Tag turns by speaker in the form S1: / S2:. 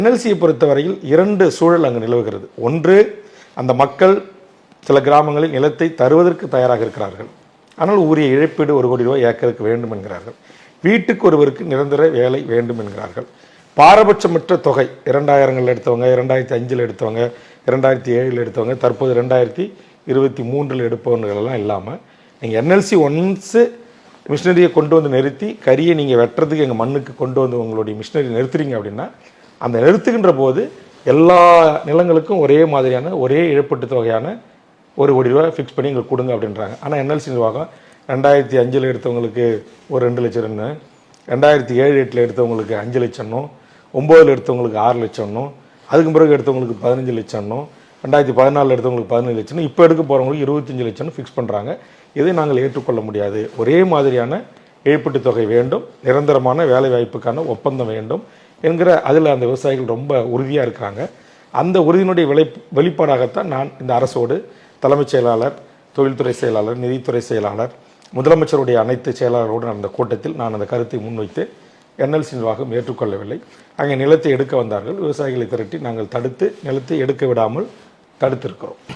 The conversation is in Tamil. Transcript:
S1: என்எல்சியை பொறுத்தவரையில் 2 சூழல் அங்கு நிலவுகிறது. ஒன்று, அந்த மக்கள் சில கிராமங்களில் நிலத்தை தருவதற்கு தயாராக இருக்கிறார்கள். ஆனால் உரிய இழப்பீடு 1 கோடி ரூபாய் ஏக்கருக்கு வேண்டும் என்கிறார்கள். வீட்டுக்கு ஒருவருக்கு நிரந்தர வேலை வேண்டும் என்கிறார்கள். பாரபட்சமற்ற தொகை 2000 எடுத்தவங்க, 2005 எடுத்தவங்க, 2007 எடுத்தவங்க, தற்போது 2023 எடுப்பவர்களெல்லாம் இல்லாமல் நீங்கள் என்எல்சி ஒன்ஸு மிஷினரியை கொண்டு வந்து நிறுத்தி கரியை நீங்கள் வெட்டுறதுக்கு எங்கள் மண்ணுக்கு கொண்டு வந்து உங்களுடைய மிஷினரி நிறுத்துறீங்க அப்படின்னா, அந்த நிறுத்துகின்ற போது எல்லா நிலங்களுக்கும் ஒரே மாதிரியான ஒரே இழப்பீட்டு தொகையான 1 கோடி ரூபாய் ஃபிக்ஸ் பண்ணி எங்களுக்கு கொடுங்க அப்படின்றாங்க. ஆனால் என்எல்சி நிர்வாகம் 2005 எடுத்தவங்களுக்கு ஒரு 2 லட்சம், 2007-8 எடுத்தவங்களுக்கு 5 லட்சம், 9 எடுத்தவங்களுக்கு 6 லட்சம், அதுக்கு பிறகு எடுத்தவங்களுக்கு 15 லட்சம், 2014 எடுத்தவங்களுக்கு 17 லட்சம், இப்போ எடுக்க போகிறவங்களுக்கு 25 லட்சம் ஃபிக்ஸ் பண்ணுறாங்க. இதை நாங்கள் ஏற்றுக்கொள்ள முடியாது. ஒரே மாதிரியான இழப்பீட்டு தொகை வேண்டும், நிரந்தரமான வேலை வாய்ப்புக்கான ஒப்பந்தம் வேண்டும் என்கிற அதில் அந்த விவசாயிகள் ரொம்ப உறுதியாக இருக்கிறாங்க. அந்த உறுதியினுடைய வெளிப்பாடாகத்தான் நான் இந்த அரசோடு தலைமைச் செயலாளர், தொழில்துறை செயலாளர், நிதித்துறை செயலாளர், முதலமைச்சருடைய அனைத்து செயலாளரோடு நடந்த கூட்டத்தில் நான் அந்த கருத்தை முன்வைத்து என்எல்சி நிர்வாகம் ஏற்றுக்கொள்ளவில்லை. அங்கே நிலத்தை எடுக்க வந்தார்கள். விவசாயிகளை திரட்டி நாங்கள் தடுத்து நிலத்தை எடுக்க விடாமல் தடுத்திருக்கிறோம்.